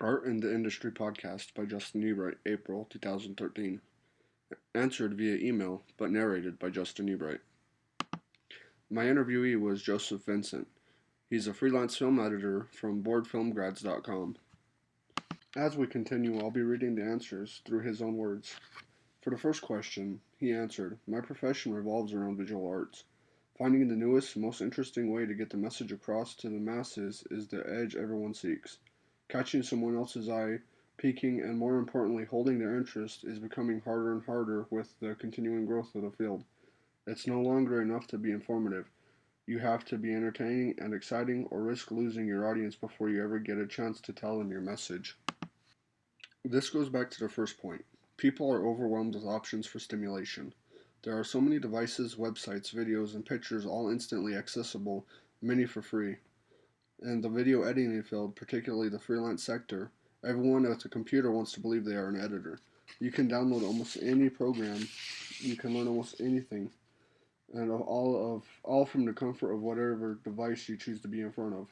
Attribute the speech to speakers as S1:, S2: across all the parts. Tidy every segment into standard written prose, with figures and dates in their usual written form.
S1: Art in the Industry podcast by Justin Ebright, April 2013. Answered via email, but narrated by Justin Ebright. My interviewee was Joseph Vincent. He's a freelance film editor from boardfilmgrads.com. As we continue, I'll be reading the answers through his own words. For the first question, he answered, "My profession revolves around visual arts. Finding the newest, most interesting way to get the message across to the masses is the edge everyone seeks. Catching someone else's eye, piquing, and more importantly, holding their interest is becoming harder and harder with the continuing growth of the field. It's no longer enough to be informative. You have to be entertaining and exciting or risk losing your audience before you ever get a chance to tell them your message." This goes back to the first point. People are overwhelmed with options for stimulation. There are so many devices, websites, videos, and pictures all instantly accessible, many for free. In the video editing field, particularly the freelance sector, everyone with a computer wants to believe they are an editor. You can download almost any program, you can learn almost anything, and all from the comfort of whatever device you choose to be in front of.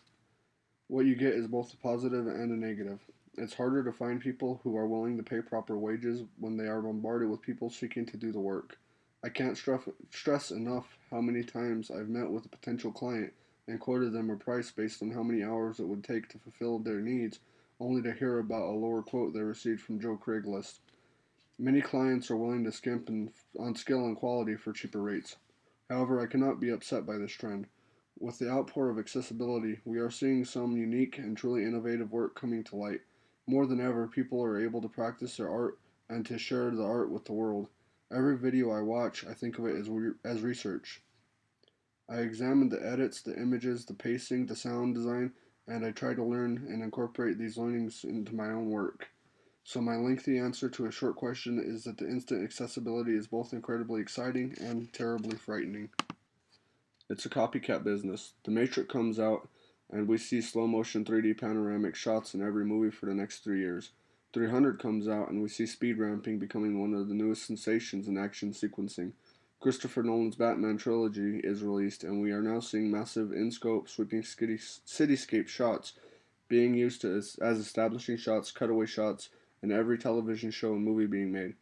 S1: What you get is both a positive and a negative. It's harder to find people who are willing to pay proper wages when they are bombarded with people seeking to do the work. I can't stress enough how many times I've met with a potential client and quoted them a price based on how many hours it would take to fulfill their needs, only to hear about a lower quote they received from Joe Craigslist. Many clients are willing to skimp on skill and quality for cheaper rates. However, I cannot be upset by this trend. With the outpour of accessibility, we are seeing some unique and truly innovative work coming to light. More than ever, people are able to practice their art and to share the art with the world. Every video I watch, I think of it as research. I examine the edits, the images, the pacing, the sound design, and I try to learn and incorporate these learnings into my own work. So my lengthy answer to a short question is that the instant accessibility is both incredibly exciting and terribly frightening. It's a copycat business. The Matrix comes out, and we see slow motion 3D panoramic shots in every movie for the next 3 years. 300 comes out, and we see speed ramping becoming one of the newest sensations in action sequencing. Christopher Nolan's Batman trilogy is released, and we are now seeing massive in-scope, sweeping cityscape shots being used as establishing shots, cutaway shots, in every television show and movie being made.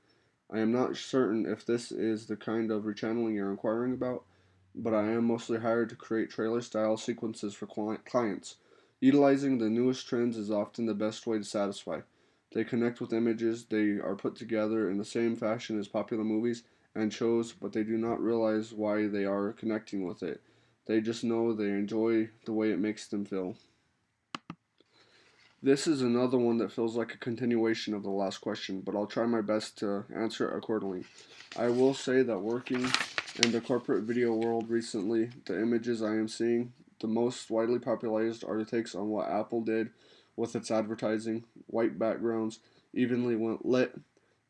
S1: I am not certain if this is the kind of rechanneling you're inquiring about, but I am mostly hired to create trailer-style sequences for clients. Utilizing the newest trends is often the best way to satisfy. They connect with images, they are put together in the same fashion as popular movies and shows, but they do not realize why they are connecting with it. They just know they enjoy the way it makes them feel. This is another one that feels like a continuation of the last question, but I'll try my best to answer it accordingly. I will say that working in the corporate video world recently, the images I am seeing, the most widely popularized are the takes on what Apple did with its advertising, white backgrounds, evenly lit.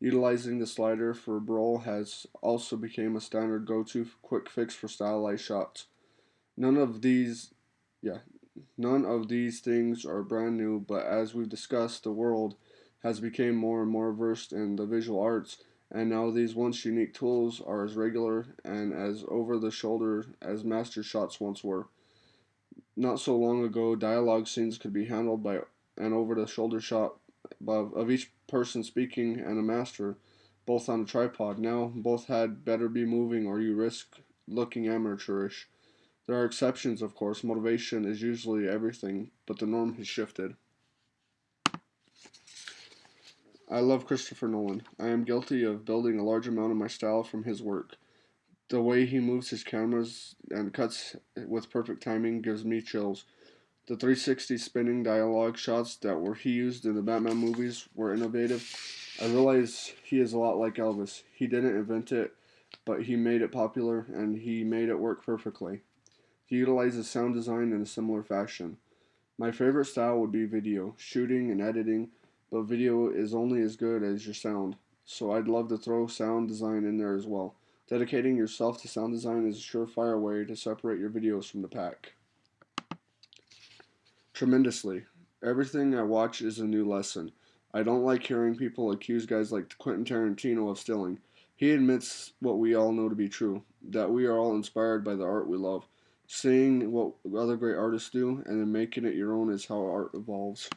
S1: Utilizing the slider for Braille has also become a standard go-to quick fix for stylized shots. None of these things are brand new, but as we've discussed, the world has become more and more versed in the visual arts, and now these once unique tools are as regular and as over-the-shoulder as master shots once were. Not so long ago, dialogue scenes could be handled by an over-the-shoulder shot of each person speaking and a master, both on a tripod. Now, both had better be moving or you risk looking amateurish. There are exceptions, of course. Motivation is usually everything, but the norm has shifted. I love Christopher Nolan. I am guilty of building a large amount of my style from his work. The way he moves his cameras and cuts with perfect timing gives me chills. The 360 spinning dialogue shots that he used in the Batman movies were innovative. I realize he is a lot like Elvis. He didn't invent it, but he made it popular and he made it work perfectly. He utilizes sound design in a similar fashion. My favorite style would be video, shooting and editing, but video is only as good as your sound, so I'd love to throw sound design in there as well. Dedicating yourself to sound design is a surefire way to separate your videos from the pack. Tremendously. Everything I watch is a new lesson. I don't like hearing people accuse guys like Quentin Tarantino of stealing. He admits what we all know to be true, that we are all inspired by the art we love. Seeing what other great artists do and then making it your own is how art evolves.